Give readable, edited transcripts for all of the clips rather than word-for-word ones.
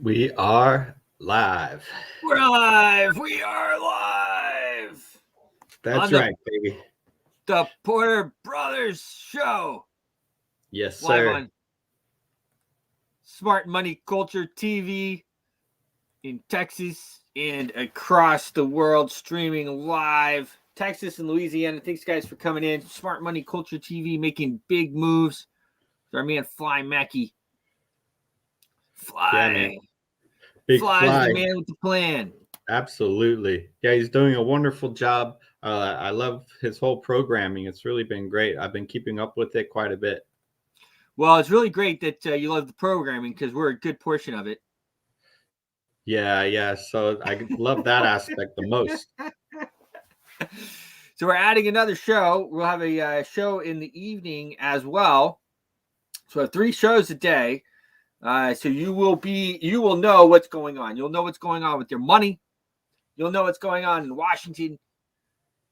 We are live. We're live. We are live That's on the right, baby. Porter Brothers Show. Yes, Live sir. on Smart Money Culture TV in Texas and across the world, streaming live. Texas and Louisiana. Thanks, guys, for coming in. Smart Money Culture TV making big moves. Our man Fly Mackey. Fly. Yeah, man. Big Fly's Fly. the man with the plan. Absolutely. Yeah, he's doing a wonderful job. I love his whole programming. It's really been great. I've been keeping up with it quite a bit. Well, it's really great that you love the programming because we're a good portion of it. Yeah. So I love that aspect the most. So we're adding another show. We'll have a show in the evening as well. So we have 3 shows a day. So you will know what's going on. You'll know what's going on with your money. You'll know what's going on in Washington.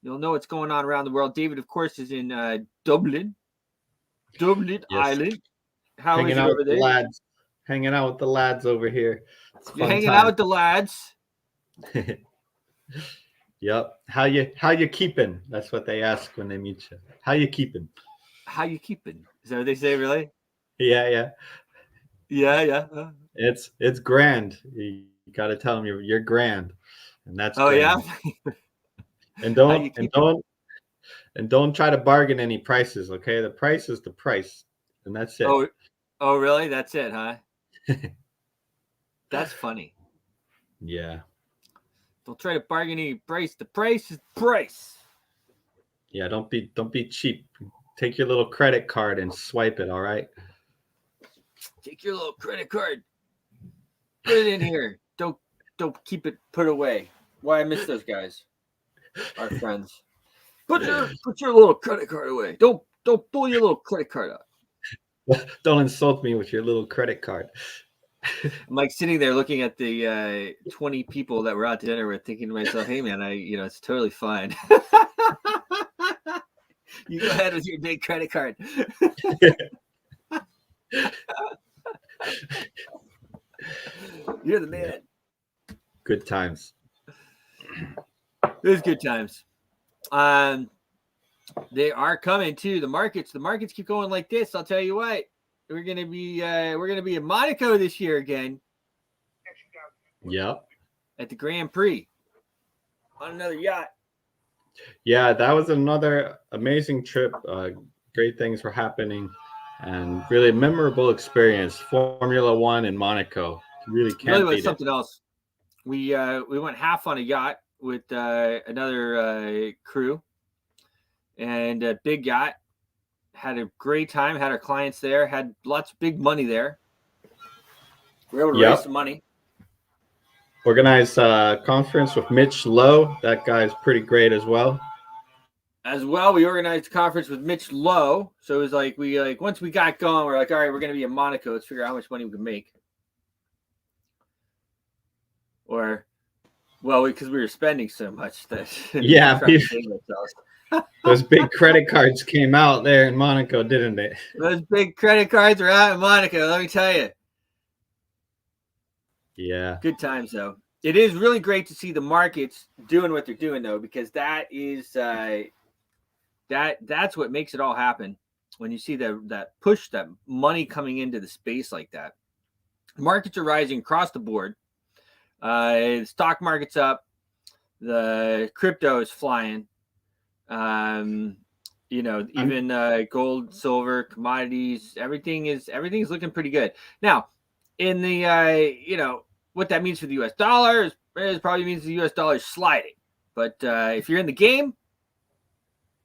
You'll know what's going on around the world. David, of course, is in Dublin Yes. Island. How Hanging is it out over with there? the lads. Hanging out with the lads over here. You're hanging out with the lads. Yep. How you keeping? That's what they ask when they meet you. How you keeping? How you keeping? Is that what they say, really? Yeah. Yeah. It's grand. You got to tell them you're grand, and that's Oh, grand. yeah? And How you don't and keeping? don't try to bargain any prices. Okay, the price is the price, and that's it. Oh, really? That's it, huh? That's funny. Yeah. Don't try to bargain any price. The price is the price. Yeah. Don't be cheap. Take your little credit card and swipe it. All right. Take your little credit card. Put it in here. Don't keep it put away. Why I miss those guys. Our friends. Put your little credit card away. Don't pull your little credit card out. Don't insult me with your little credit card. I'm like sitting there looking at the 20 people that we're out to dinner with, thinking to myself, "Hey, man, it's totally fine. You go ahead with your big credit card." You're the man. Good times. It was good times. They are coming too. The markets keep going like this. I'll tell you what. We're gonna be in Monaco this year again. Yep. At the Grand Prix on another yacht. Yeah, that was another amazing trip. Great things were happening, and really memorable experience. Formula One in Monaco. Really can't Really was beat something else. We went half on a yacht with another crew, and a big yacht. Had a great time. Had our clients there. Had lots of big money there. We were able to raise some money. Organized a conference with Mitch Lowe. That guy's pretty great as well. We organized a conference with Mitch Lowe. So it was like once we got going, we're like, all right, we're going to be in Monaco. Let's figure out how much money we can make. Because we were spending so much that those big credit cards came out there in Monaco, didn't they? Those big credit cards are out in Monaco, let me tell you. Yeah. Good times, though. It is really great to see the markets doing what they're doing, though, because that is that's what makes it all happen. When you see that push, that money coming into the space like that. Markets are rising across the board. The stock market's up. The crypto is flying. Even gold, silver, commodities, everything is looking pretty good. Now, in the what that means for the US dollar is probably means the US dollar is sliding. But if you're in the game,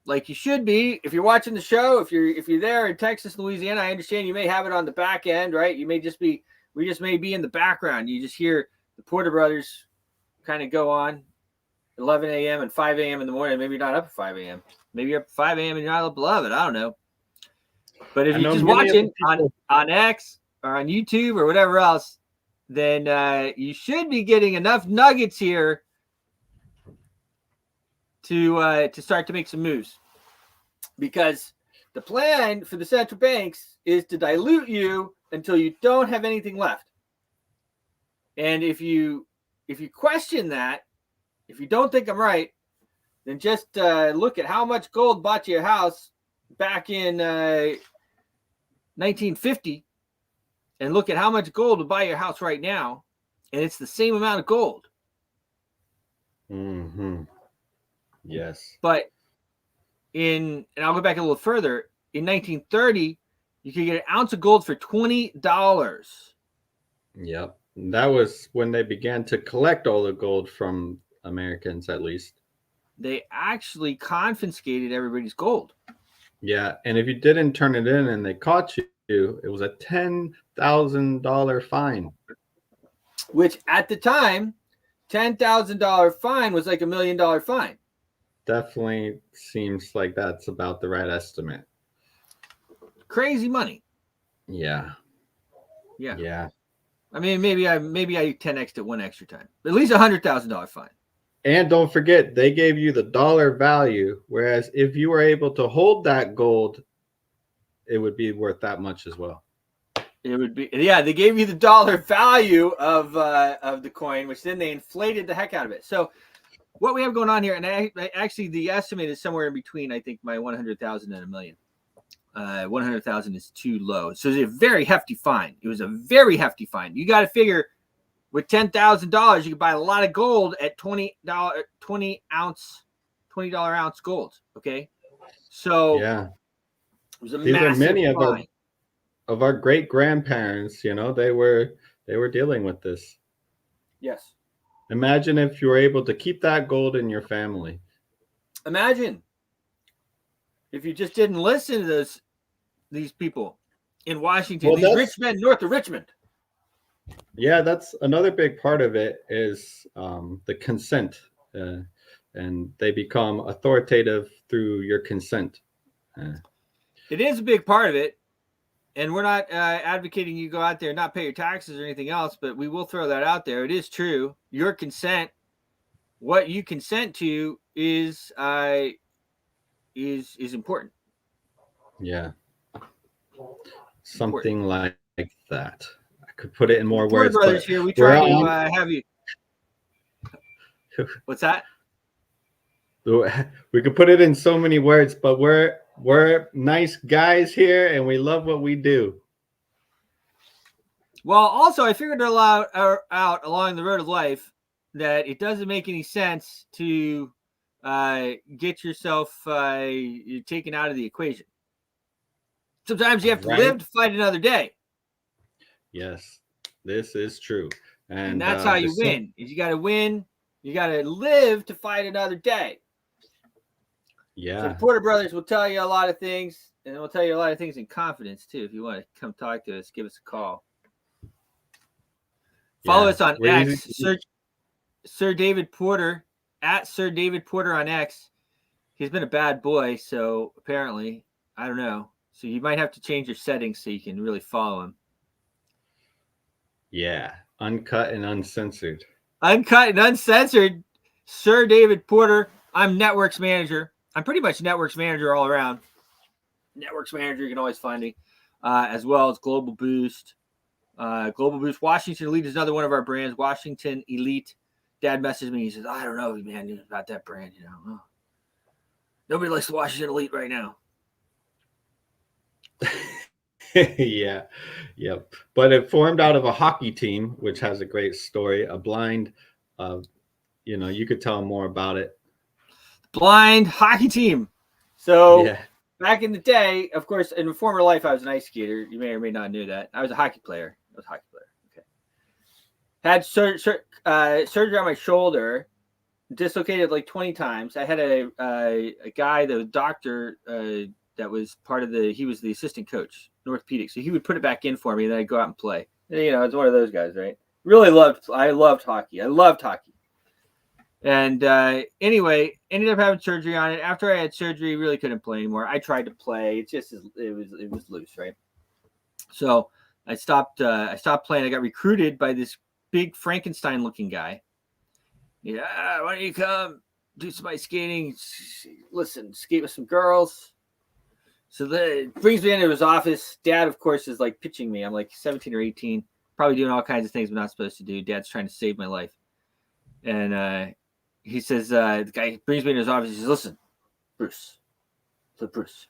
like you should be, if you're watching the show, if you're there in Texas, Louisiana, I understand you may have it on the back end, right? We just may be in the background. You just hear the Porter Brothers kind of go on 11 a.m. and 5 a.m. in the morning. Maybe you're not up at 5 a.m. Maybe you're up at 5 a.m. and you're not up above it. I don't know. But if you're just watching on X or on YouTube or whatever else, then you should be getting enough nuggets here to start to make some moves. Because the plan for the central banks is to dilute you until you don't have anything left. And if you question that, if you don't think I'm right, then just look at how much gold bought you a house back in 1950, and look at how much gold would buy your house right now, and it's the same amount of gold. Mm-hmm. Yes. But and I'll go back a little further. In 1930, you could get an ounce of gold for $20. Yep. That was when they began to collect all the gold from Americans, at least. They actually confiscated everybody's gold. Yeah. And if you didn't turn it in and they caught you, it was a $10,000 fine. Which at the time, $10,000 fine was like $1 million fine. Definitely seems like that's about the right estimate. Crazy money. Yeah. Yeah. Yeah. I mean, maybe I 10x'd it one extra time. At least $100,000 fine. And don't forget, they gave you the dollar value, whereas if you were able to hold that gold, it would be worth that much as well. It would be, yeah. They gave you the dollar value of the coin, which then they inflated the heck out of it. So, what we have going on here, and actually the estimate is somewhere in between. I think my 100,000 and $1 million. 100,000 is too low, so it's a very hefty fine. It was a very hefty fine. You got to figure, with $10,000, you could buy a lot of gold at $20 ounce gold. Okay, so Yeah, it was a these are massive many fine. of our great grandparents. You know, they were dealing with this. Yes. Imagine if you were able to keep that gold in your family. Imagine if you just didn't listen to these people in Washington, Well, these rich men north of Richmond. Yeah, that's another big part of it is the consent, and they become authoritative through your consent. It is a big part of it, and we're not advocating you go out there and not pay your taxes or anything else, but we will throw that out there. It is true. Your consent, what you consent to, is important. Yeah, something like that. I could put it in more Porter words. Brothers But here. We try to have you. What's that? We could put it in so many words, but we're nice guys here, and we love what we do. Well, also, I figured out along the road of life that it doesn't make any sense to get yourself taken out of the equation. Sometimes you have to live to fight another day. Yes, this is true. And that's how you win. Is you got to win. You got to live to fight another day. Yeah. So the Porter Brothers will tell you a lot of things, and we'll tell you a lot of things in confidence, too. If you want to come talk to us, give us a call. Follow us on X, Sir David Porter, at Sir David Porter on X. He's been a bad boy, so apparently, I don't know. So you might have to change your settings so you can really follow him. Yeah, uncut and uncensored. Uncut and uncensored, Sir David Porter. I'm Networks Manager. I'm pretty much Networks Manager all around. Networks Manager, you can always find me, as well as Global Boost. Global Boost. Washington Elite is another one of our brands. Washington Elite. Dad messaged me. He says, I don't know, man, about that brand. You know, oh. Nobody likes Washington Elite right now. Yeah. Yep. But it formed out of a hockey team, which has a great story. A blind, you could tell more about it. Blind hockey team. So back in the day, of course, in a former life, I was an ice skater. You may or may not know that. I was a hockey player. Okay. Had surgery on my shoulder, dislocated like 20 times. I had a guy, the doctor, that was part of he was the assistant coach, orthopedic. So he would put it back in for me, and then I'd go out and play. And, it's one of those guys, right? I loved hockey. And anyway, ended up having surgery on it. After I had surgery, really couldn't play anymore. I tried to play. It was loose, right? So I stopped playing. I got recruited by this big Frankenstein-looking guy. Yeah, why don't you come do some ice skating? Listen, skate with some girls. So that brings me into his office. Dad, of course, is like pitching me. I'm like 17 or 18. probably doing all kinds of things I'm not supposed to do. Dad's trying to save my life. And he says, the guy brings me into his office. He says, listen, Bruce. So Bruce,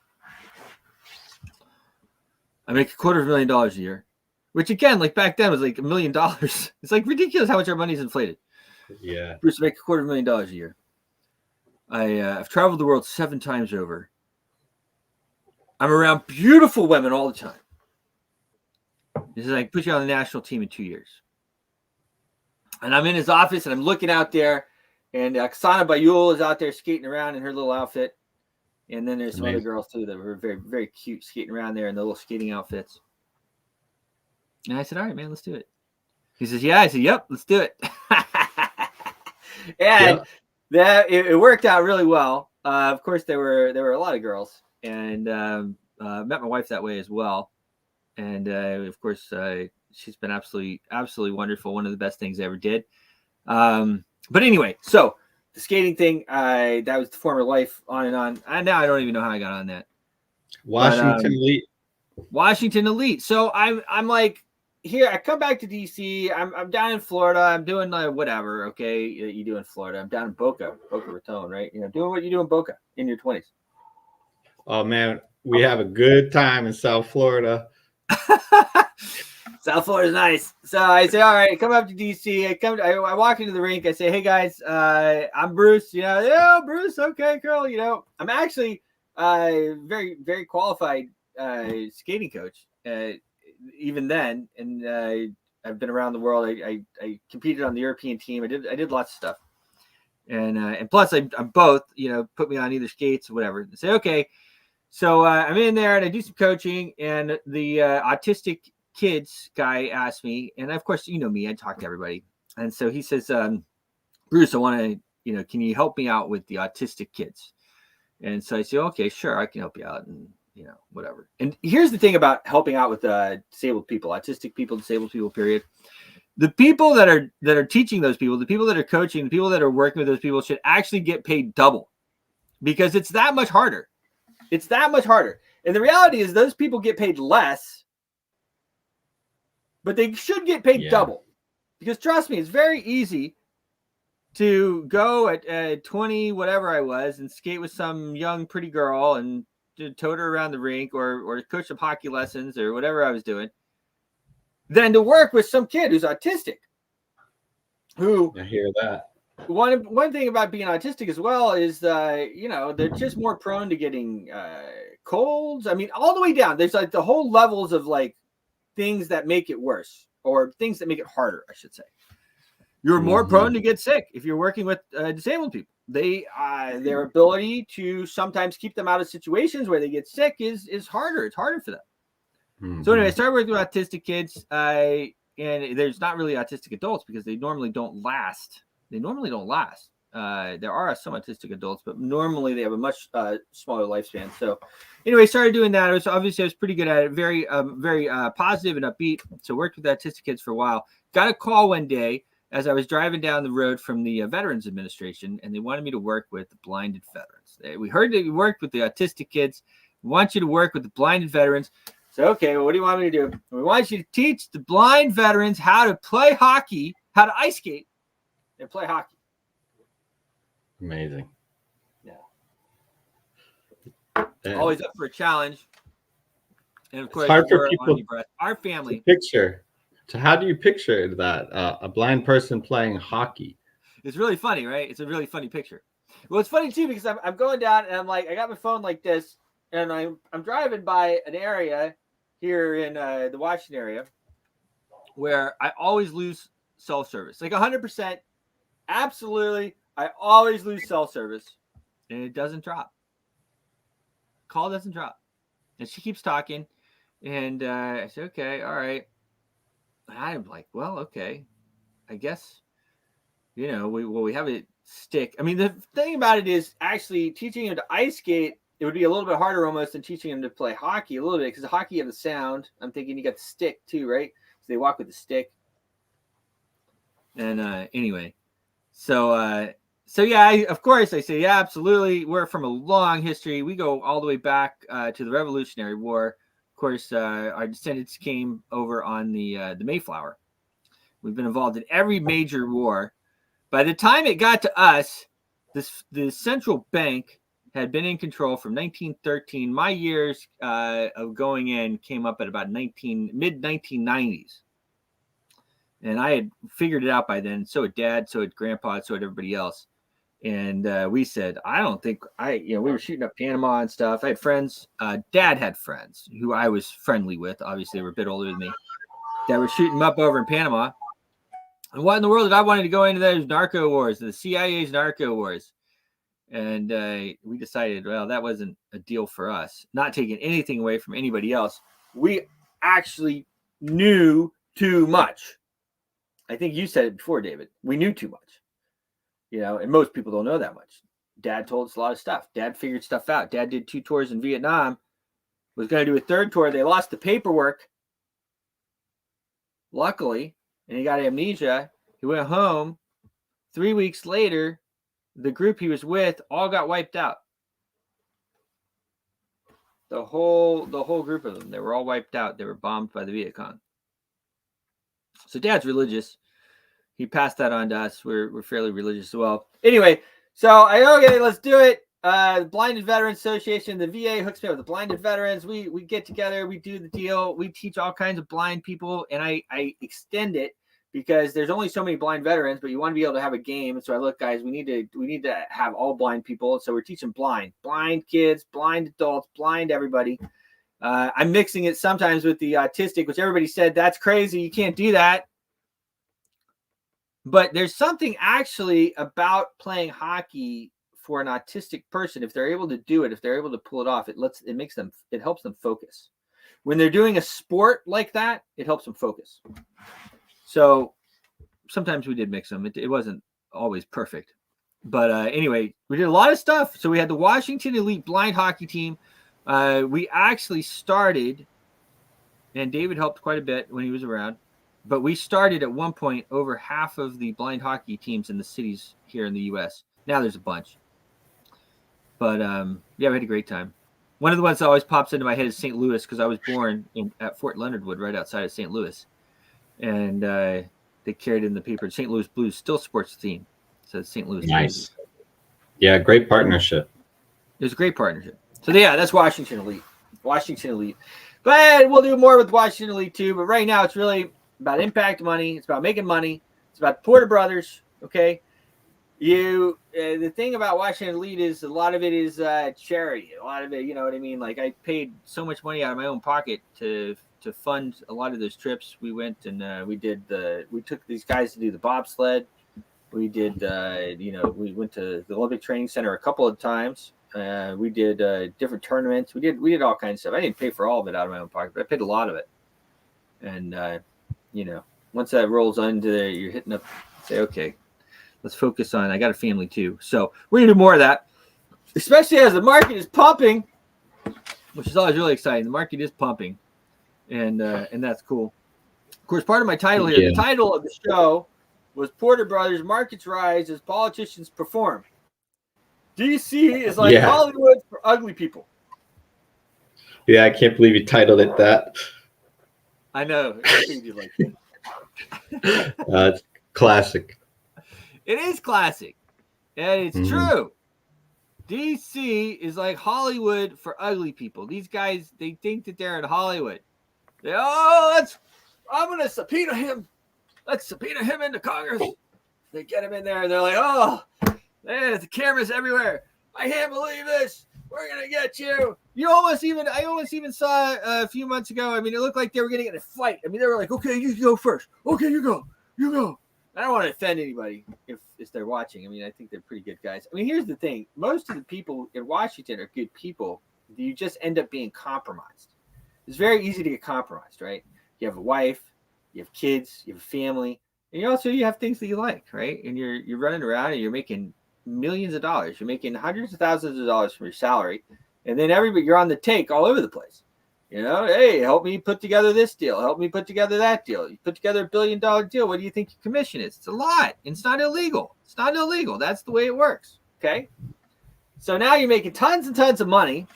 I make $250,000 a year, which again, like back then was like $1 million. It's like ridiculous how much our money's inflated. Yeah. Bruce, I make $250,000 a year. I've traveled the world 7 times over. I'm around beautiful women all the time. He says, I can put you on the national team in 2 years. And I'm in his office and I'm looking out there, and Oksana Bayul is out there skating around in her little outfit. And then there's some other girls too that were very, very cute skating around there in the little skating outfits. And I said, all right, man, let's do it. He says, yeah. I said, yep, let's do it. And it worked out really well. Of course, there were a lot of girls, and met my wife that way as well. And of course, she's been absolutely wonderful. One of the best things I ever did. But anyway, so the skating thing, that was the former life, on and on. And now I don't even know how I got on that. Washington Elite. Washington Elite. So I'm like, here, I come back to DC. I'm down in Florida. I'm doing whatever. Okay, you do in Florida. I'm down in Boca Raton, right? Doing what you do in Boca in your 20s. Oh man, we have a good time in South Florida. South Florida's nice. So I say, all right, come up to DC. I walk into the rink. I say, hey guys, I'm Bruce. Yeah, Bruce. Okay, cool. I'm actually very, very qualified skating coach. Even then, and I've been around the world. I competed on the European team. I did lots of stuff, and plus I'm both. Put me on either skates or whatever. I say, okay. So I'm in there and I do some coaching, and the autistic kids guy asked me, and of course, me, I talk to everybody. And so he says, Bruce, I want to, can you help me out with the autistic kids? And so I say, okay, sure, I can help you out, and whatever. And here's the thing about helping out with disabled people, autistic people, disabled people, period. The people that are teaching those people, the people that are coaching, the people that are working with those people should actually get paid double, because it's that much harder. It's that much harder. And the reality is those people get paid less, but they should get paid double, because trust me, it's very easy to go at 20, whatever I was, and skate with some young, pretty girl and tote her around the rink, or coach some hockey lessons or whatever I was doing, than to work with some kid who's autistic. I hear that. One thing about being autistic as well is, they're just more prone to getting colds. I mean, all the way down. There's like the whole levels of like things that make it worse, or things that make it harder, I should say. You're more prone to get sick if you're working with disabled people. Their ability to sometimes keep them out of situations where they get sick is harder. It's harder for them. Mm-hmm. So anyway, I started working with autistic kids, and there's not really autistic adults, because they normally don't last. There are some autistic adults, but normally they have a much smaller lifespan. So anyway, started doing that. I was pretty good at it. Very positive and upbeat. So worked with autistic kids for a while. Got a call one day as I was driving down the road from the Veterans Administration, and they wanted me to work with the blinded veterans. We heard that you worked with the autistic kids. We want you to work with the blinded veterans. So, okay, well, what do you want me to do? We want you to teach the blind veterans how to play hockey, how to ice skate, and play hockey. Amazing. Yeah. Always up for a challenge. And of course, it's hard for people, our family. Picture. So how do you picture that? A blind person playing hockey? It's really funny, right? It's a really funny picture. Well, it's funny too, because I'm going down and I'm like, I got my phone like this, and I'm driving by an area here in the Washington area where I always lose cell service, like 100%. Absolutely, I always lose cell service, and it doesn't drop. Call doesn't drop, and she keeps talking, and I said, okay, all right. I'm like, well, okay, I guess, we have a stick. I mean, the thing about it is actually teaching him to ice skate, it would be a little bit harder almost than teaching him to play hockey a little bit, because the hockey, you have the sound. I'm thinking you got the stick too, right? So they walk with the stick. And anyway, so yeah, of course I say, yeah, absolutely. We're from a long history. We go all the way back to the Revolutionary War. course, our descendants came over on the Mayflower. We've been involved in every major war. By the time it got to us, the central bank had been in control from 1913. My years of going in came up at about mid 1990s. And I had figured it out by then. So had Dad, so had Grandpa, so had everybody else. And we said, I don't think we were shooting up Panama and stuff. I had friends. Dad had friends who I was friendly with. Obviously, they were a bit older than me. That were shooting them up over in Panama. And what in the world did I wanted to go into those narco wars, the CIA's narco wars? And we decided, well, that wasn't a deal for us. Not taking anything away from anybody else. We actually knew too much. I think you said it before, David. We knew too much. And most people don't know that much. Dad told us a lot of stuff. Dad figured stuff out. Dad did 2 tours in Vietnam. Was going to do a 3rd tour. They lost the paperwork. Luckily, and he got amnesia. He went home. 3 weeks later, the group he was with all got wiped out. The whole group of them. They were all wiped out. They were bombed by the Viet Cong. So Dad's religious. He passed that on to us. We're fairly religious as well. Anyway, so okay, let's do it. Blinded Veterans Association, the VA hooks me up with the blinded veterans. We get together, we do the deal. We teach all kinds of blind people, and I extend it because there's only so many blind veterans, but you want to be able to have a game. And so I look, guys, we need to have all blind people. So we're teaching blind kids, blind adults, blind everybody. I'm mixing it sometimes with the autistic, which everybody said that's crazy. You can't do that. But there's something actually about playing hockey for an autistic person. If they're able to do it, if they're able to pull it off, it helps them focus. When they're doing a sport like that, it helps them focus. So sometimes we did mix them. It wasn't always perfect. But anyway, we did a lot of stuff. So we had the Washington Elite Blind Hockey Team. We actually started, and David helped quite a bit when he was around. But we started at one point over half of the blind hockey teams in the cities here in the U.S. Now there's a bunch. But, we had a great time. One of the ones that always pops into my head is St. Louis because I was born at Fort Leonard Wood right outside of St. Louis. And they carried in the paper, St. Louis Blues still sports the team. So it's St. Louis Nice. Blues. Yeah, great partnership. It was a great partnership. So, that's Washington Elite. Washington Elite. But we'll do more with Washington Elite too. But right now it's really about impact money. It's about making money. It's about Porter Brothers. Okay. The thing about Washington Elite is a lot of it is charity. A lot of it, you know what I mean? Like I paid so much money out of my own pocket to fund a lot of those trips. We went and we took these guys to do the bobsled. We did, we went to the Olympic Training Center a couple of times. We did different tournaments. We did all kinds of stuff. I didn't pay for all of it out of my own pocket, but I paid a lot of it. And once that rolls into there, you're hitting up, say, okay, let's focus on, I got a family too. So we're going to do more of that, especially as the market is pumping, which is always really exciting. The market is pumping, and that's cool. Of course, part of my title here, the title of the show was Porter Brothers Markets Rise as Politicians Perform. DC is like Hollywood for ugly people. Yeah, I can't believe you titled it that. I know. It's classic. It is classic. And it's true. DC is like Hollywood for ugly people. These guys, they think that they're in Hollywood. I'm going to subpoena him. Let's subpoena him into Congress. They get him in there and they're like, there's the cameras everywhere. I can't believe this. We're going to get you. I almost even saw a few months ago. I mean, it looked like they were getting in a fight. I mean, they were like, okay, you go first. Okay, you go. I don't want to offend anybody if they're watching. I mean, I think they're pretty good guys. I mean, here's the thing. Most of the people in Washington are good people. You just end up being compromised. It's very easy to get compromised, right? You have a wife, you have kids, you have a family, and you have things that you like, right? And you're running around and you're making millions of dollars. You're making hundreds of thousands of dollars from your salary. And then you're on the take all over the place. Hey, help me put together this deal. Help me put together that deal. You put together $1 billion deal. What do you think your commission is? It's a lot. And it's not illegal. It's not illegal. That's the way it works. Okay. So now you're making tons and tons of money.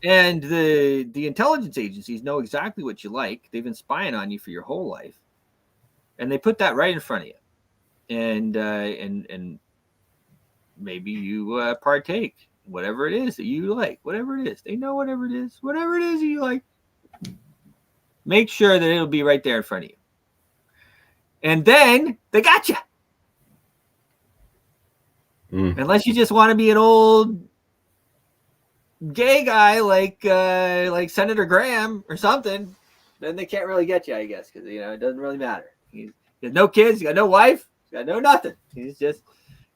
And the intelligence agencies know exactly what you like. They've been spying on you for your whole life, and they put that right in front of you. And maybe you partake, whatever it is that you like, whatever it is. They know whatever it is that you like. Make sure that it'll be right there in front of you. And then they got you. Unless you just want to be an old gay guy like Senator Graham or something, then they can't really get you, I guess, because it doesn't really matter. He has no kids, he got no wife, he got no nothing. He's just,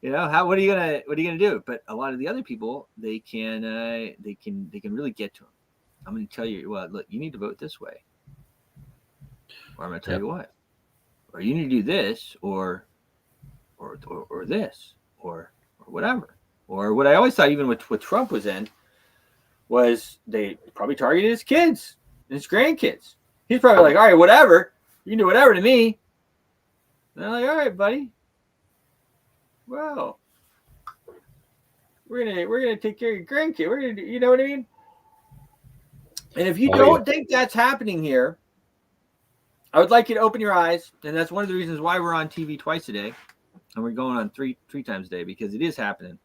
what are you gonna do? But a lot of the other people, they can really get to him. I'm gonna tell you, well, look, you need to vote this way, or I'm gonna tell you what, or you need to do this, or this, or whatever. Or what I always thought, even with Trump was in, was they probably targeted his kids and his grandkids. He's probably like, all right, whatever. You can do whatever to me. And they're like, all right, buddy. Well, we're gonna take care of your grandkid. We're gonna do, you know what I mean? And if you don't think that's happening here, I would like you to open your eyes. And that's one of the reasons why we're on TV twice a day. And we're going on three times a day, because it is happening.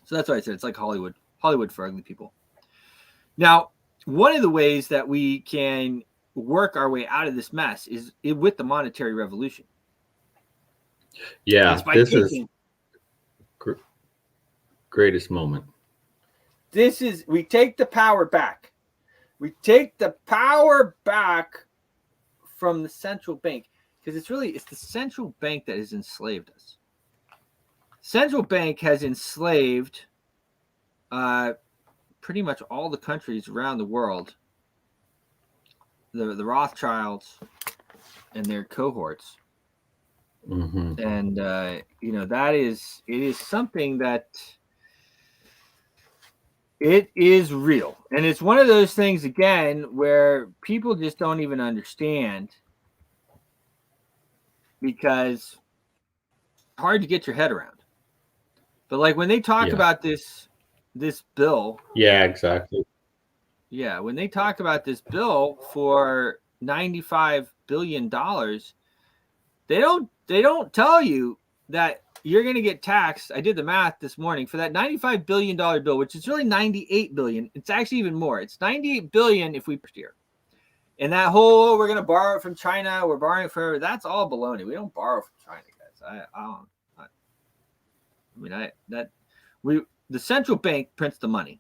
So that's why I said it's like Hollywood for ugly people. Now, one of the ways that we can work our way out of this mess is with the monetary revolution. Yeah, this is greatest moment. We take the power back. We take the power back from the central bank, because it's the central bank that has enslaved us. Central bank has enslaved pretty much all the countries around the world, the Rothschilds and their cohorts. Mm-hmm. And it is something that it is real. And it's one of those things, again, where people just don't even understand, because it's hard to get your head around. But like when they talk about this bill. Yeah, exactly. Yeah, when they talk about this bill for $95 billion, they don't tell you that you're going to get taxed. I did the math this morning for that $95 billion bill, which is really $98 billion. It's actually even more. It's $98 billion if we steer. And that whole, we're going to borrow it from China, we're borrowing forever, that's all baloney. We don't borrow from China, guys. The central bank prints the money.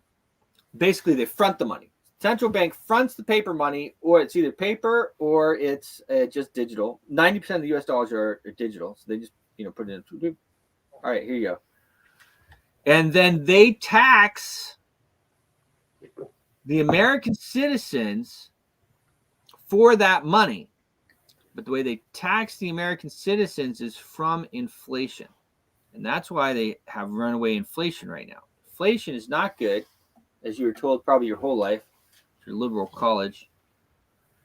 Basically, they front the money. Central bank fronts the paper money, or it's either paper or it's just digital. 90% of the U.S. dollars are digital, so they just put it in. All right, here you go. And then they tax the American citizens for that money. But the way they tax the American citizens is from inflation. And that's why they have runaway inflation right now. Inflation is not good, as you were told probably your whole life, your liberal college.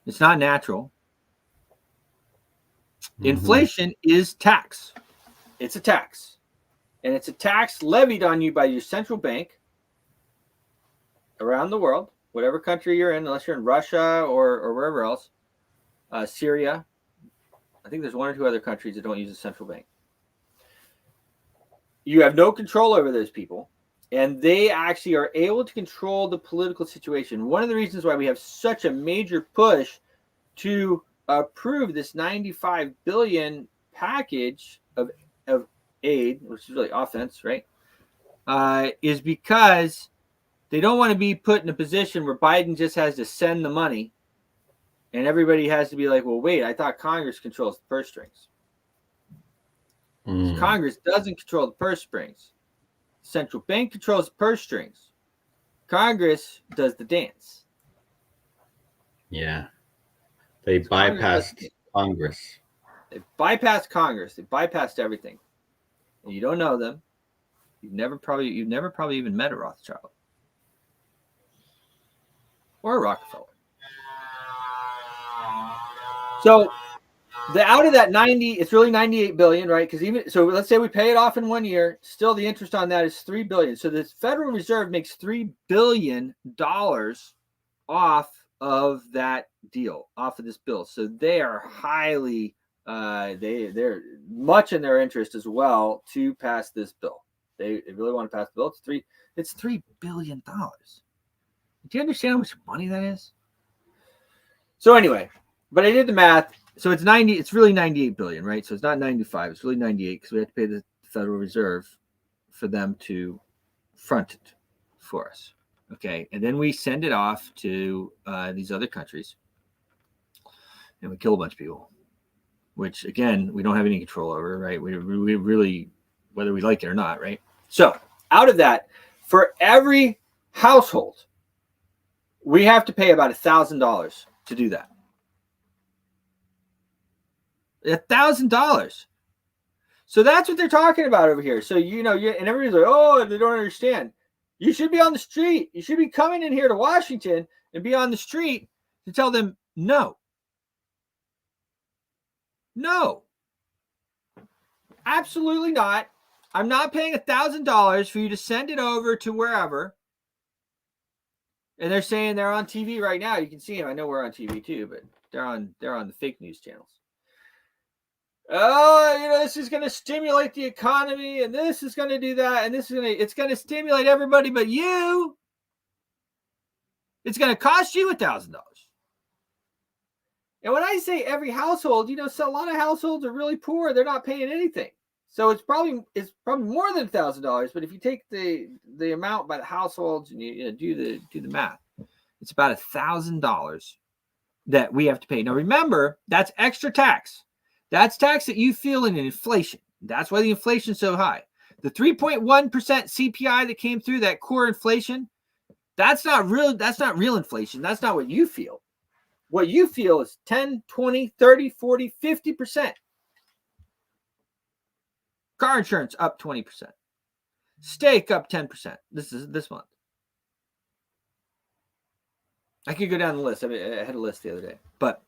It's not natural. Mm-hmm. Inflation is tax. It's a tax. And it's a tax levied on you by your central bank around the world, whatever country you're in, unless you're in Russia or wherever else, Syria. I think there's one or two other countries that don't use a central bank. You have no control over those people, and they actually are able to control the political situation. One of the reasons why we have such a major push to approve this $95 billion package of aid, which is really offense, right, is because they don't want to be put in a position where Biden just has to send the money, and everybody has to be like, well, wait, I thought Congress controls the purse strings. Congress doesn't control the purse strings. Central bank controls the purse strings. Congress does the dance. Yeah. They bypassed Congress. They bypassed Congress. They bypassed everything. And you don't know them. You've never probably even met a Rothschild or a Rockefeller. So out of that 90, it's really 98 billion, right? Because even so, let's say we pay it off in 1 year, still the interest on that is 3 billion. So the Federal Reserve makes $3 billion off of that deal, off of this bill. So they are highly they're much in their interest as well to pass this bill. They really want to pass the bill. It's $3 billion. Do you understand how much money that is? So anyway, but I did the math. So it's really 98 billion, right? So it's not 95, it's really 98 because we have to pay the Federal Reserve for them to front it for us. Okay. And then we send it off to these other countries and we kill a bunch of people, which again, we don't have any control over, right? We really, whether we like it or not, right? So out of that, for every household, we have to pay about $1,000 to do that. $1,000. So that's what they're talking about over here. So, and everybody's like, oh, they don't understand. You should be on the street. You should be coming in here to Washington and be on the street to tell them no. No. Absolutely not. I'm not paying $1,000 for you to send it over to wherever. And they're saying they're on TV right now. You can see them. I know we're on TV too, but they're on the fake news channels. Oh, this is going to stimulate the economy, and this is going to do that, and it's going to stimulate everybody but you. It's going to cost you $1,000. And when I say every household, so a lot of households are really poor. They're not paying anything. So it's probably more than $1,000. But if you take the amount by the households and you do the math, it's about $1,000 that we have to pay. Now remember, that's extra tax. That's tax that you feel in inflation. That's why the inflation is so high. The 3.1% CPI that came through, that core inflation, that's not real inflation. That's not what you feel. What you feel is 10, 20, 30, 40, 50%. Car insurance up 20%. Steak up 10%. This month. I could go down the list. I had a list the other day. But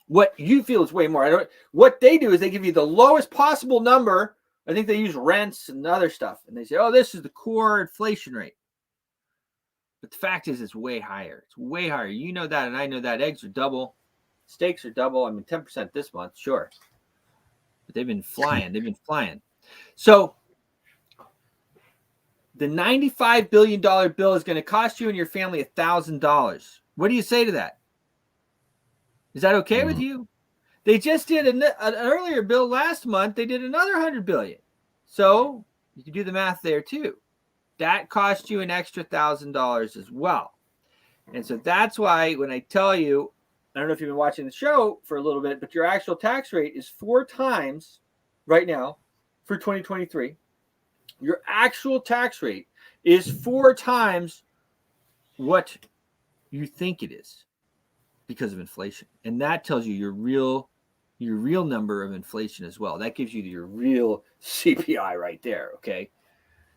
what you feel is way more. What they do is they give you the lowest possible number. I think they use rents and other stuff. And they say, oh, this is the core inflation rate. But the fact is, it's way higher. It's way higher. You know that, and I know that. Eggs are double. Steaks are double. 10% this month, sure. But they've been flying. So the $95 billion bill is going to cost you and your family $1,000. What do you say to that? Is that okay with you? They just did an earlier bill last month. They did another $100 billion. So you can do the math there too. That cost you an extra $1,000 as well. And so that's why when I tell you, I don't know if you've been watching the show for a little bit, but your actual tax rate is 4 times right now for 2023. Your actual tax rate is 4 times what you think it is because of inflation. And that tells you your real number of inflation as well. That gives you your real CPI right there, okay?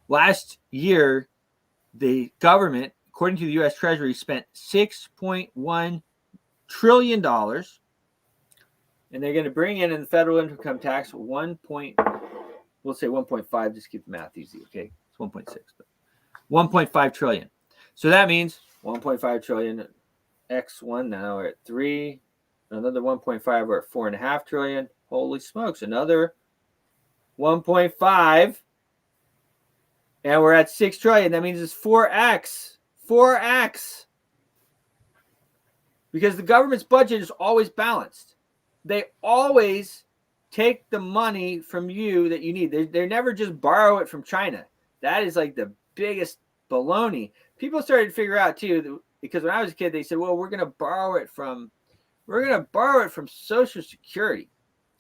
Last year, the government, according to the U.S. Treasury, spent $6.1 trillion, and they're going to bring in the federal income tax we'll say 1.5, just keep the math easy, okay? It's 1.6, but 1.5 trillion. So that means 1.5 trillion X1, now we're at 3, another 1.5, we're at 4.5 trillion. Holy smokes, another 1.5. And we're at 6 trillion. That means it's 4x. 4x. Because the government's budget is always balanced. They always take the money from you that you need. They never just borrow it from China. That is like the biggest baloney. People started to figure out too, because when I was a kid, they said, well, we're going to borrow it from Social Security.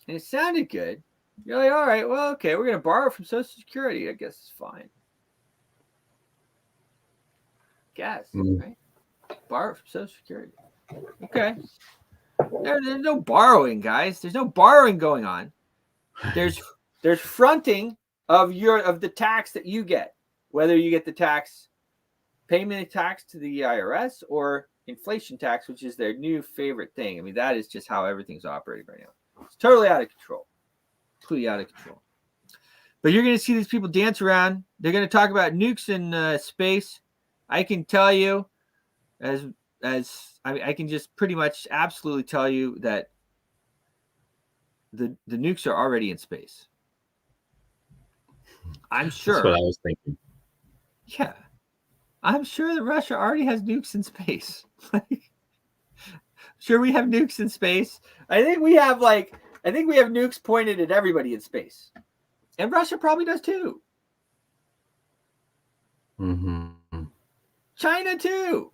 And it sounded good. You're like, all right, well, okay, we're going to borrow from Social Security. I guess it's fine. Right? Borrow from Social Security. Okay. There's no borrowing, guys. There's no borrowing going on. There's fronting of the tax that you get, whether you get the payment tax to the IRS or inflation tax, which is their new favorite thing. I mean, that is just how everything's operating right now. It's totally out of control. Completely out of control. But you're going to see these people dance around. They're going to talk about nukes in space. I can tell you, I can just pretty much absolutely tell you that the nukes are already in space. I'm sure. That's what I was thinking. Yeah, I'm sure that Russia already has nukes in space. Sure, we have nukes in space. I think we have nukes pointed at everybody in space, and Russia probably does too. Mm-hmm. China too.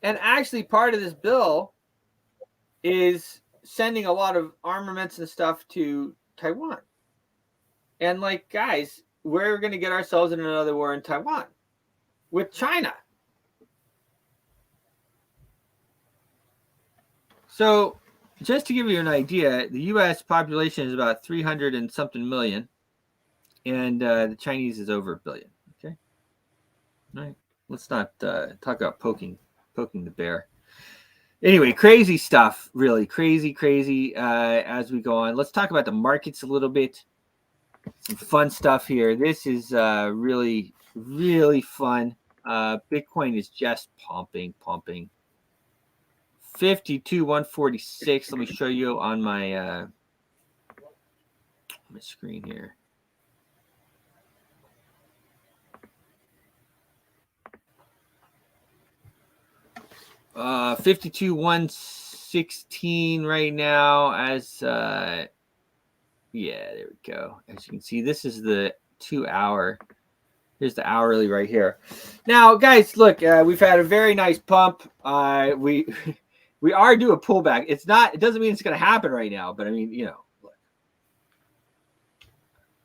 And actually, part of this bill is sending a lot of armaments and stuff to Taiwan. And like, guys, we're going to get ourselves in another war in Taiwan with China. So just to give you an idea, the U.S. population is about 300 and something million, and the Chinese is over 1 billion. Okay. All right. Let's not talk about poking the bear. Anyway, crazy stuff, really crazy as we go on. Let's talk about the markets a little bit. Some fun stuff here. This is really fun. Bitcoin is just pumping. 52,146. Let me show you on my screen here. Uh, 52,116 right now. As yeah, there we go. As you can see, this is the 2 hour. Here's the hourly right here. Now, guys, look, we've had a very nice pump. We are due a pullback. It doesn't mean it's going to happen right now, but I mean, look,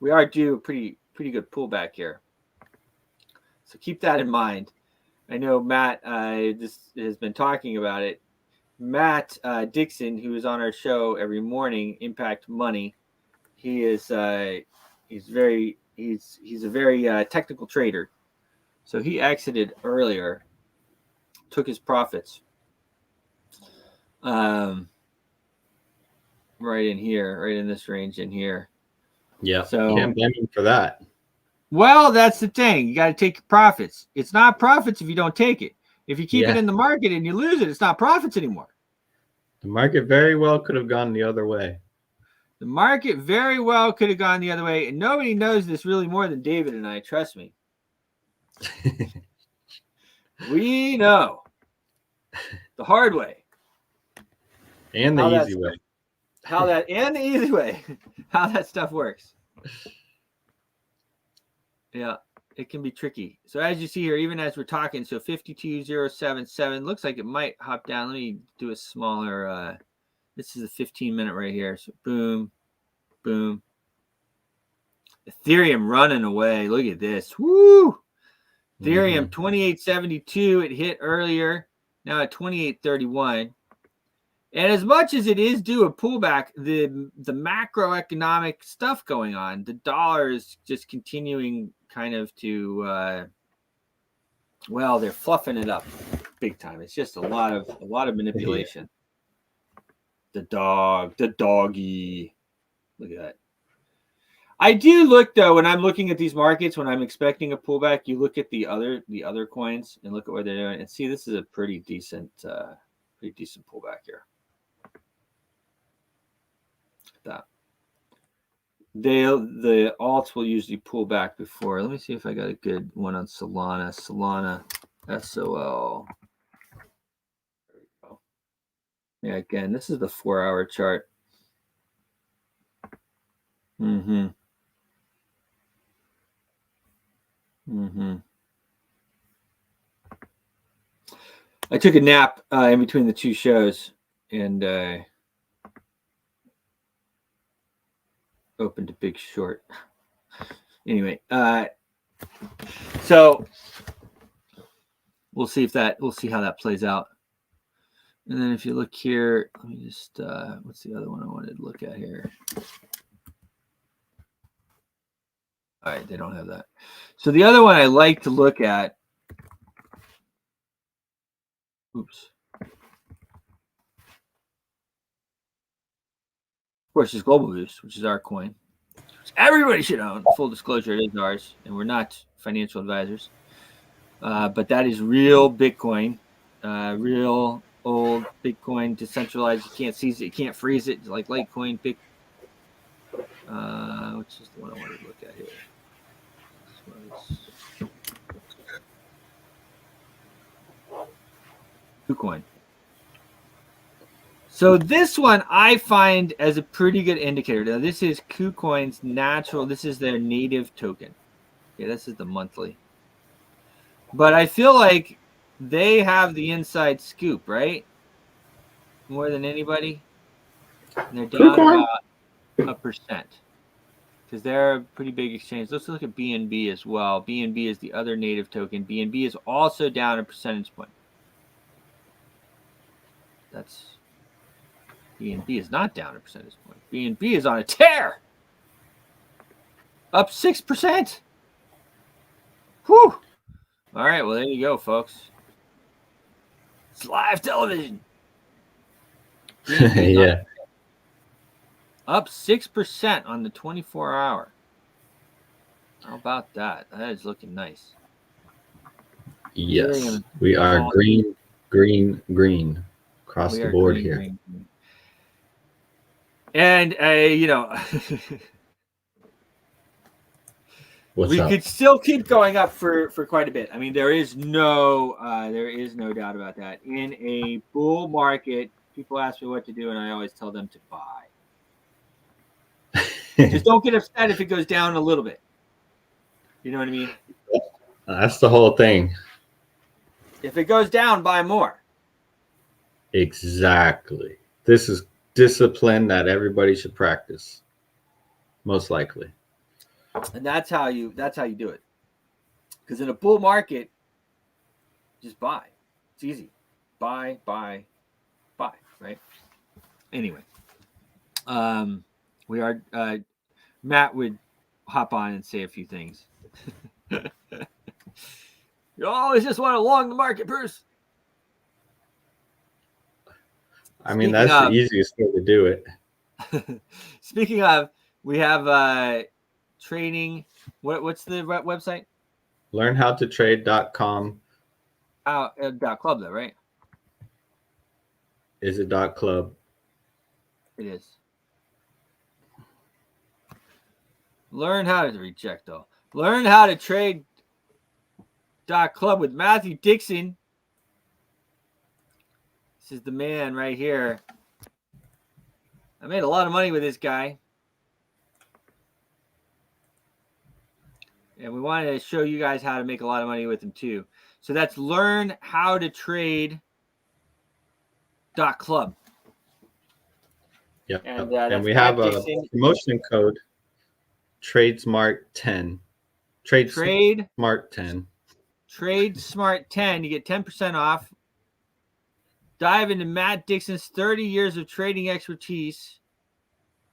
we are due a pretty good pullback here. So keep that in mind. I know Matt has been talking about it. Matt Dixon, who is on our show every morning, Impact Money, he's a very technical trader. So he exited earlier, took his profits. Right in here, right in this range in here. Yeah, so can't blame him for that. Well, that's the thing. You got to take your profits. It's not profits if you don't take it. If you keep it in the market and you lose it, it's not profits anymore. The market very well could have gone the other way. The market very well could have gone the other way, and nobody knows this really more than David and I. Trust me. We know the hard way and the easy way. And the easy way, how that stuff works. Yeah, it can be tricky. So as you see here, even as we're talking, so 52,077 looks like it might hop down. Let me do a smaller. This is a 15-minute right here. So boom. Ethereum running away. Look at this. Woo! Ethereum 2872. It hit earlier. Now at 2831. And as much as it is due a pullback, the macroeconomic stuff going on, the dollar is just continuing kind of to, they're fluffing it up big time. It's just a lot of manipulation. The doggy. Look at that. I do look though when I'm looking at these markets, when I'm expecting a pullback, you look at the other coins and look at what they're doing, and see this is a pretty decent pullback here. That the alts will usually pull back before. Let me see if I got a good one on Solana. Solana SOL. There we go. Yeah, again, this is the 4-hour chart. I took a nap in between the two shows and opened a Big Short. Anyway, so we'll see how that plays out. And then if you look here, let me just what's the other one I wanted to look at here? All right, they don't have that. So the other one I like to look at, Of course, there's Global Boost, which is our coin. Which everybody should own. Full disclosure, it is ours, and we're not financial advisors. But that is real Bitcoin, real old Bitcoin, decentralized. You can't seize it, you can't freeze it. It's like Litecoin, which is the one I wanted to look at here. KuCoin. So this one I find as a pretty good indicator. Now this is KuCoin's natural. This is their native token. Okay, this is the monthly. But I feel like they have the inside scoop, right? More than anybody. And they're down KuCoin? about 1%. Because they're a pretty big exchange. Let's look at BNB as well. BNB is the other native token. BNB is also down a percentage point. BNB is not down a percentage point. BNB is on a tear. Up 6%. Whew. All right, well, there you go, folks. It's live television. Yeah. Up 6% on the 24-hour. How about that? That is looking nice. Yes. We are green across the board here. Green. And, What's up? could still keep going up for quite a bit. I mean, there is no doubt about that. In a bull market, people ask me what to do, and I always tell them to buy. Just don't get upset if it goes down a little bit. You know what I mean? That's the whole thing. If it goes down, buy more. Exactly. This is discipline that everybody should practice. Most likely. And that's how you do it. Because in a bull market, just buy. It's easy. Buy, right? Anyway. We are Matt would hop on and say a few things. You always just want to long the market, Bruce. I mean, that's the easiest way to do it. Speaking of, we have trading. What's the website? Learnhowtotrade.com. .club though, right? Is it .club? It is. Learn how to reject all. Learn how to trade .club with Matthew Dixon. This is the man right here. I made a lot of money with this guy. And we wanted to show you guys how to make a lot of money with him too. So that's learnhowtotrade.club. Yeah. And we have a promotion code. TradeSmart10. TradeSmart10. TradeSmart10. You get 10% off. Dive into Matt Dixon's 30 years of trading expertise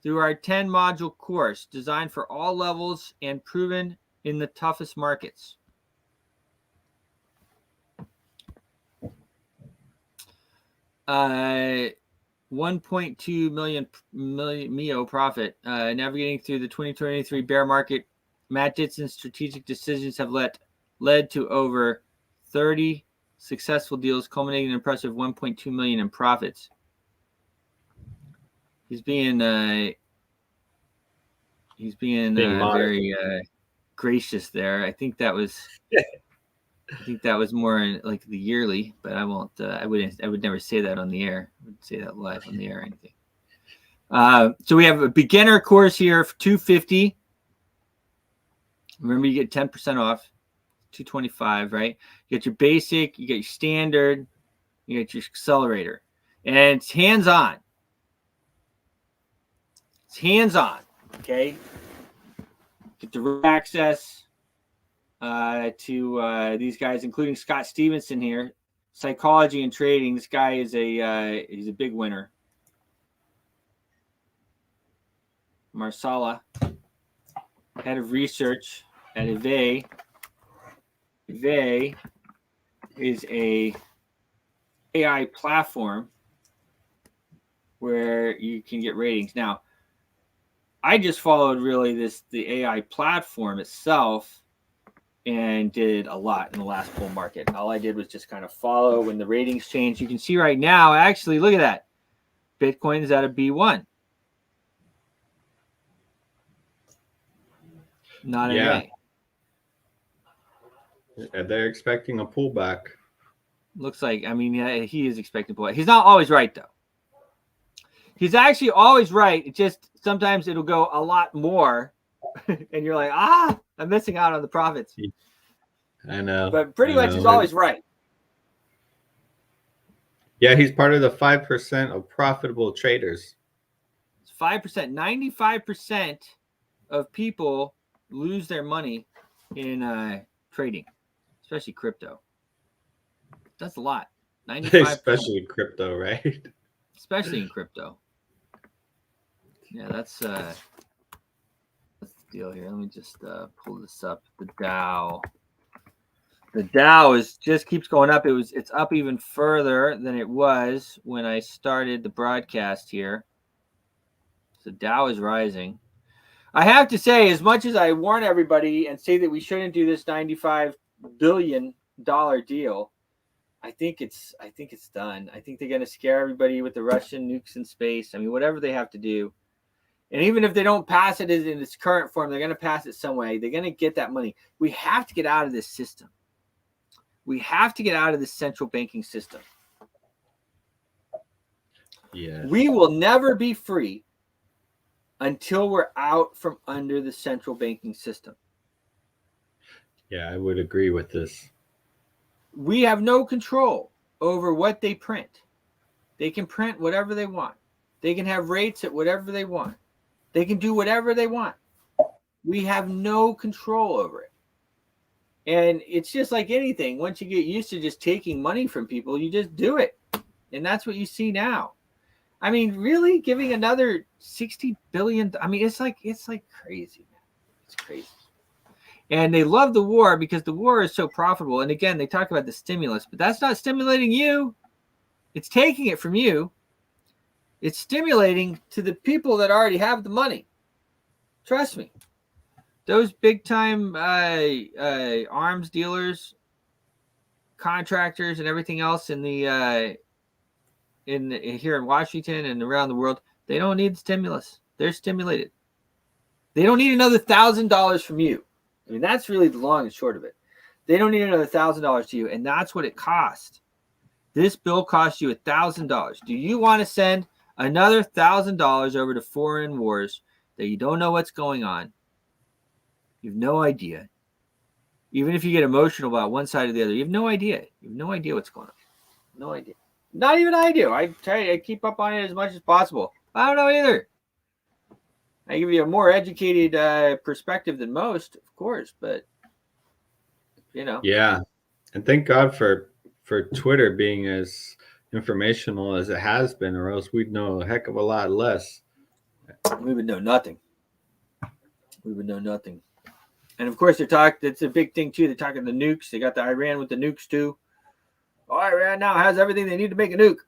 through our 10-module course designed for all levels and proven in the toughest markets. $1.2 million MIO profit. Navigating through the 2023 bear market, Matt Dixon's strategic decisions have led to over 30 successful deals, culminating in an impressive $1.2 million in profits. He's being very gracious there. I think that was more in like the yearly, but I won't. I would never say that on the air. I wouldn't say that live on the air or anything. So we have a beginner course here for $250. Remember, you get 10% off. $225, right? You get your basic, you get your standard, you get your accelerator, and it's hands-on. It's hands-on. Okay. Get direct access to these guys, including Scott Stevenson here. Psychology and trading. This guy is he's a big winner. Marsala, head of research at Eve. Eve is a AI platform where you can get ratings. Now, I just followed really the AI platform itself and did a lot in the last bull market. All I did was just kind of follow when the ratings changed. You can see right now, actually, look at that. Bitcoin is at a B1. Not an A. They're expecting a pullback. Looks like, I mean, yeah, he is expecting pullback. He's not always right, though. He's actually always right. It just sometimes it'll go a lot more, and you're like, I'm missing out on the profits. I know. But pretty much he's always right. Yeah, he's part of the 5% of profitable traders. It's 5%. 95% of people lose their money in trading, especially crypto. That's a lot. 95%. Especially in crypto, right? Especially in crypto. Yeah, that's the deal here. Let me just pull this up. The Dow. The Dow just keeps going up. It's up even further than it was when I started the broadcast here. So Dow is rising. I have to say, as much as I warn everybody and say that we shouldn't do this $95 billion deal, I think it's done. I think they're going to scare everybody with the Russian nukes in space. I mean, whatever they have to do. And even if they don't pass it in its current form, they're going to pass it some way. They're going to get that money. We have to get out of this system. We have to get out of this central banking system. Yeah. We will never be free until we're out from under the central banking system. Yeah, I would agree with this. We have no control over what they print. They can print whatever they want. They can have rates at whatever they want. They can do whatever they want. We have no control over it. And it's just like anything. Once you get used to just taking money from people, you just do it. And that's what you see now. I mean, really giving another 60 billion. I mean, it's like crazy, man. It's crazy. And they love the war because the war is so profitable. And again, they talk about the stimulus, but that's not stimulating you. It's taking it from you. It's stimulating to the people that already have the money. Trust me. Those big time arms dealers, contractors, and everything else in the here in Washington and around the world, they don't need stimulus. They're stimulated. They don't need another $1,000 from you. I mean, that's really the long and short of it. They don't need another $1,000 to you, and that's what it cost. This bill cost you $1,000. Do you want to send another $1,000 over to foreign wars that you don't know what's going on? You have no idea. Even if you get emotional about one side or the other, you have no idea. You have no idea what's going on. No idea. Not even I do. I keep up on it as much as possible. I don't know either. I give you a more educated perspective than most, of course, but you know. Yeah, and thank God for Twitter being as informational as it has been, or else we'd know a heck of a lot less. We would know nothing. We would know nothing. And of course, it's a big thing too. They're talking the nukes. They got the Iran with the nukes too. Oh, Iran now has everything they need to make a nuke.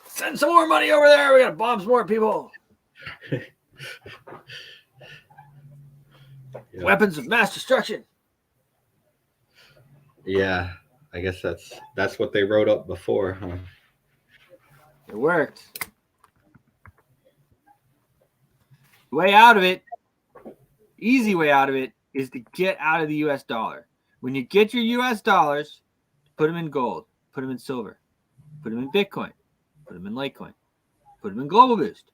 Send some more money over there. We got to bomb some more people. Yeah. Weapons of mass destruction. Yeah, I guess that's what they wrote up before, huh? It worked. The way out of it, easy way out of it, is to get out of the U.S. dollar. When you get your U.S. dollars, put them in gold, put them in silver, put them in Bitcoin, put them in Litecoin, put them in Global Boost.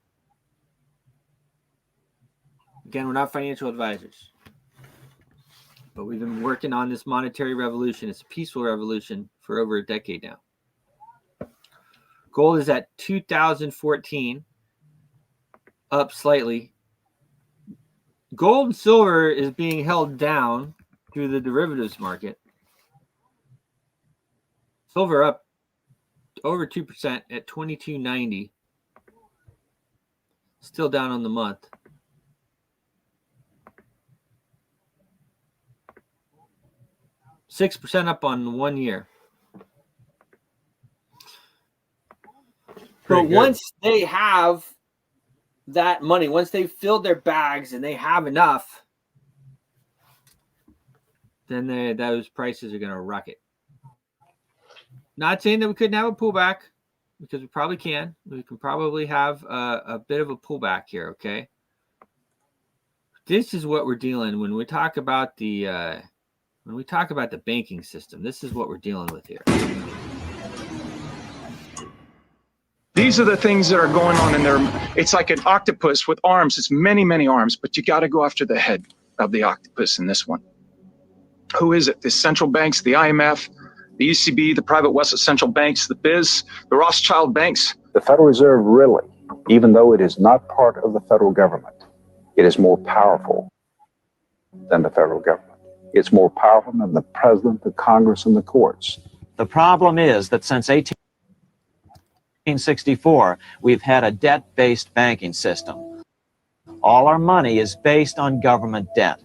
Again, we're not financial advisors, but we've been working on this monetary revolution. It's a peaceful revolution for over a decade now. Gold is at 2014, up slightly. Gold and silver is being held down through the derivatives market. Silver up over 2% at $22.90. Still down on the month. $6 up on 1 year. But once they have that money, once they've filled their bags and they have enough, then those prices are going to rocket. Not saying that we couldn't have a pullback, because we probably can. We can probably have a bit of a pullback here, okay? This is what we're dealing when we talk about the banking system. This is what we're dealing with here. These are the things that are going on in there. It's like an octopus with arms. It's many, many arms, but you got to go after the head of the octopus in this one. Who is it? The central banks, the IMF, the ECB, the private West central banks, the BIZ, the Rothschild banks. The Federal Reserve really, even though it is not part of the federal government, it is more powerful than the federal government. It's more powerful than the president, the Congress, and the courts. The problem is that since 1864, we've had a debt-based banking system. All our money is based on government debt.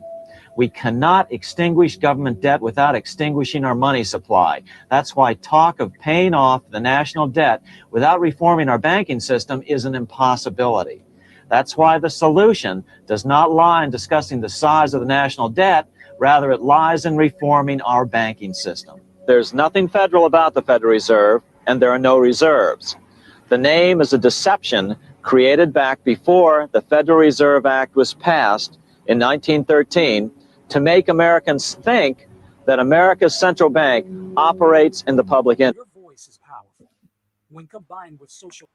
We cannot extinguish government debt without extinguishing our money supply. That's why talk of paying off the national debt without reforming our banking system is an impossibility. That's why the solution does not lie in discussing the size of the national debt, rather it lies in reforming our banking system. There's nothing federal about the Federal Reserve, and there are no reserves. The name is a deception created back before the Federal Reserve Act was passed in 1913 to make Americans think that America's central bank operates in the public interest. Your voice is powerful when combined with social.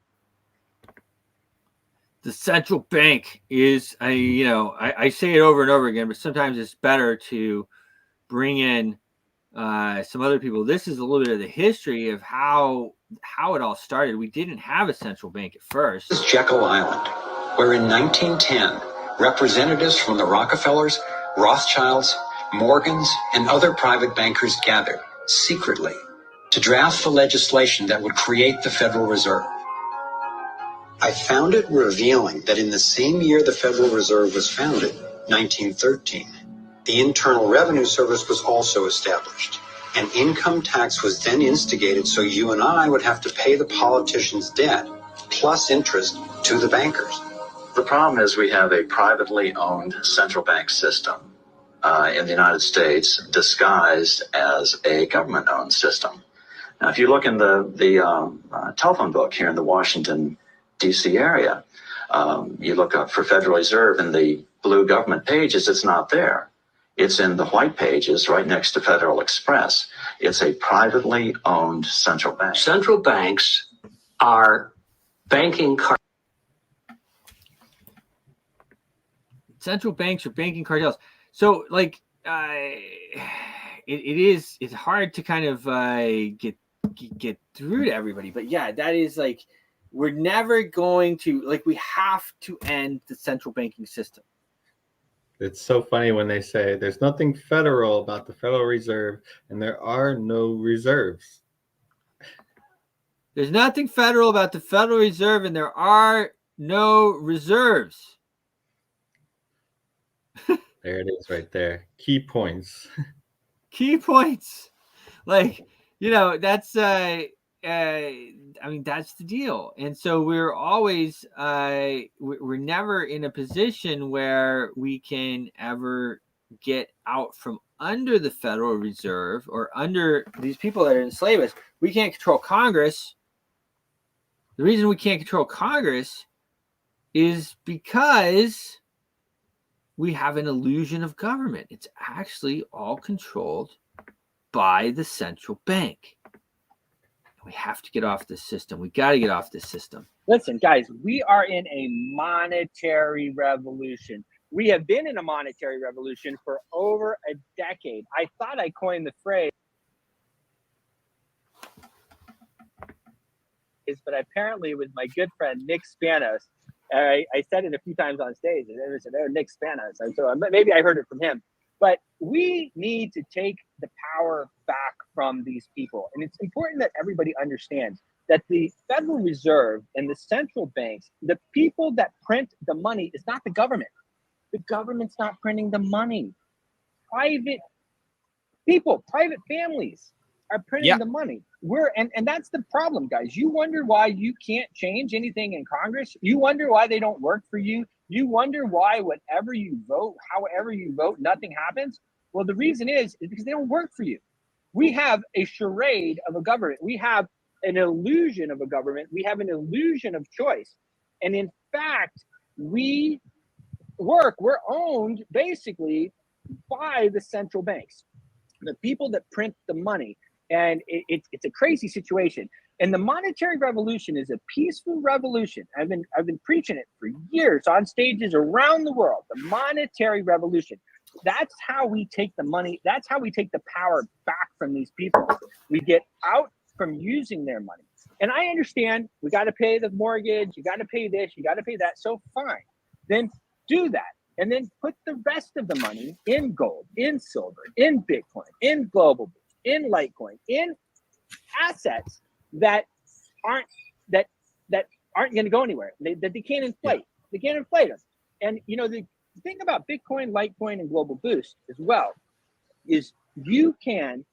The central bank is, I say it over and over again, but sometimes it's better to bring in some other people. This is a little bit of the history of how it all started. We didn't have a central bank at first. This is Jekyll Island, where in 1910, representatives from the Rockefellers, Rothschilds, Morgans, and other private bankers gathered secretly to draft the legislation that would create the Federal Reserve. I found it revealing that in the same year the Federal Reserve was founded, 1913, the Internal Revenue Service was also established. An income tax was then instigated so you and I would have to pay the politicians' debt plus interest to the bankers. The problem is we have a privately owned central bank system in the United States disguised as a government-owned system. Now, if you look in the telephone book here in the Washington, D.C. area, you look up for Federal Reserve in the blue government pages, it's not there. It's in the white pages right next to Federal Express. It's a privately owned central bank. Central banks are banking cartels. Central banks are banking cartels. So, like, it's hard to kind of get through to everybody. But yeah, that is like, we're never going to, like, we have to end the central banking system. It's so funny when they say there's nothing federal about the Federal Reserve and there are no reserves. There's nothing federal about the Federal Reserve and there are no reserves. There it is right there. Key points. Key points. Like, that's that's the deal. And so we're always we're never in a position where we can ever get out from under the Federal Reserve or under these people that enslave us. We can't control Congress. The reason we can't control Congress is because we have an illusion of government. It's actually all controlled by the central bank. We have to get off this system. We got to get off this system. Listen, guys, we are in a monetary revolution. We have been in a monetary revolution for over a decade. I thought I coined the phrase, but apparently it was my good friend Nick Spanos. I said it a few times on stage, and everyone said, "Oh, Nick Spanos." And so maybe I heard it from him. But we need to take the power back from these people. And it's important that everybody understands that the Federal Reserve and the central banks, the people that print the money is not the government. The government's not printing the money. Private people, private families are printing the money. and that's the problem, guys. You wonder why you can't change anything in Congress. You wonder why they don't work for you. You wonder why whatever you vote, however you vote, nothing happens. Well, the reason is because they don't work for you. We have a charade of a government. We have an illusion of a government. We have an illusion of choice. And in fact, we're owned basically by the central banks, the people that print the money. And it's a crazy situation. And the monetary revolution is a peaceful revolution. I've been preaching it for years on stages around the world. The monetary revolution. That's how we take the money. That's how we take the power back from these people. We get out from using their money. And I understand we got to pay the mortgage. You got to pay this. You got to pay that. So fine, then do that. And then put the rest of the money in gold, in silver, in Bitcoin, in global, in Litecoin, in assets that aren't going to go anywhere. That they can't inflate. They can't inflate them. And you know, the thing about Bitcoin, Litecoin, and Global Boost as well is you can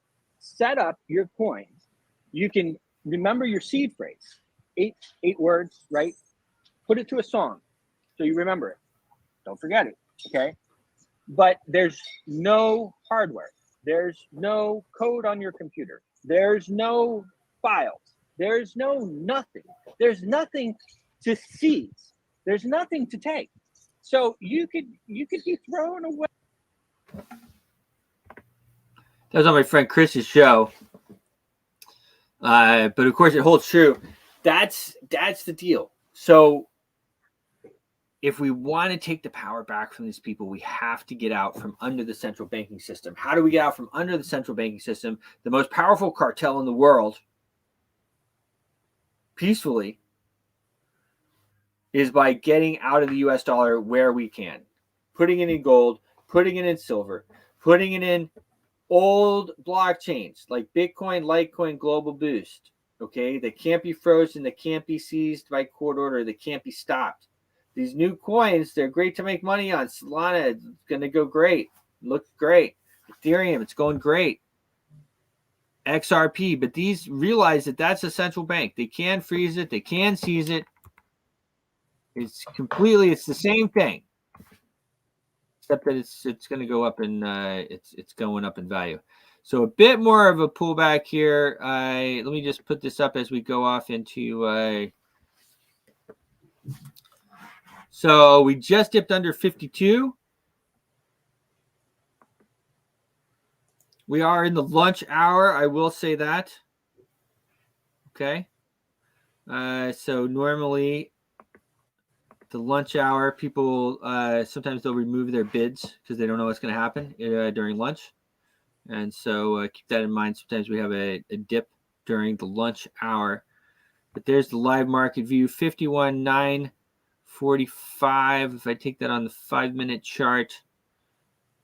set up your coins. You can remember your seed phrase, eight words, right? Put it to a song so you remember it. Don't forget it, okay? But there's no hardware. There's no code on your computer. There's no files. There's no nothing. There's nothing to seize. There's nothing to take. So you could be thrown away. That was on my friend Chris's show. But of course, it holds true. That's the deal. So if we want to take the power back from these people, we have to get out from under the central banking system. How do we get out from under the central banking system? The most powerful cartel in the world, peacefully, is by getting out of the US dollar where we can. Putting it in gold, putting it in silver, putting it in old blockchains like Bitcoin, Litecoin, Global Boost. Okay, they can't be frozen, they can't be seized by court order, they can't be stopped. These new coins, they're great to make money on. Solana, it's going to go great. Looks great. Ethereum, it's going great. XRP, but these realize that that's a central bank. They can freeze it. They can seize it. It's the same thing, except that it's going to go up in it's going up in value. So a bit more of a pullback here. Let me just put this up as we go off into. So we just dipped under 52. We are in the lunch hour. I will say that. Okay. So normally the lunch hour, people sometimes they'll remove their bids because they don't know what's going to happen during lunch. And so keep that in mind. Sometimes we have a dip during the lunch hour. But there's the live market view, 51.945. If I take that on the 5-minute chart,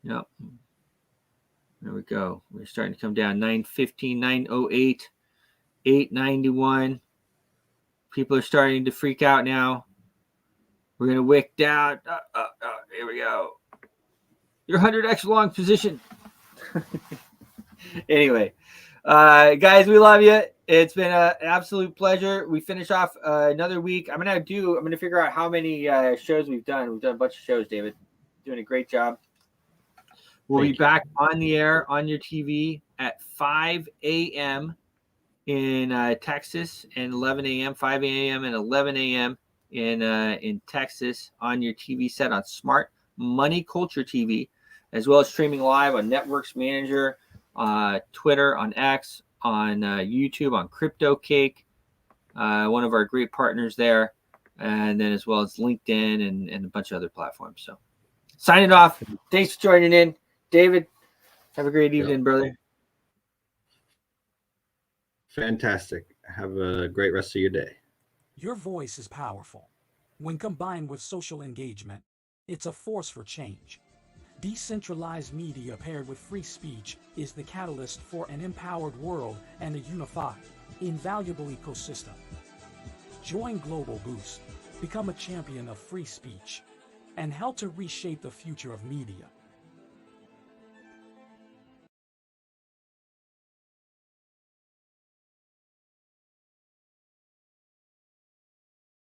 yep. There we go. We're starting to come down. 915, 908, 891. People are starting to freak out now. We're going to wick down. Here we go. Your 100x long position. Anyway, guys, we love you. It's been an absolute pleasure. We finish off another week. I'm gonna figure out how many shows we've done. We've done a bunch of shows, David. Doing a great job. We'll be back on the air on your TV at 5 a.m. in Texas and 11 a.m. 5 a.m. and 11 a.m. in Texas on your TV set on Smart Money Culture TV, as well as streaming live on Networks Manager, Twitter, on X, on YouTube, on CryptoCake, one of our great partners there, and then as well as LinkedIn and a bunch of other platforms. So signing off. Thanks for joining in. David, have a great evening, brother. Fantastic. Have a great rest of your day. Your voice is powerful. When combined with social engagement, it's a force for change. Decentralized media paired with free speech is the catalyst for an empowered world and a unified, invaluable ecosystem. Join Global Boost, become a champion of free speech, and help to reshape the future of media.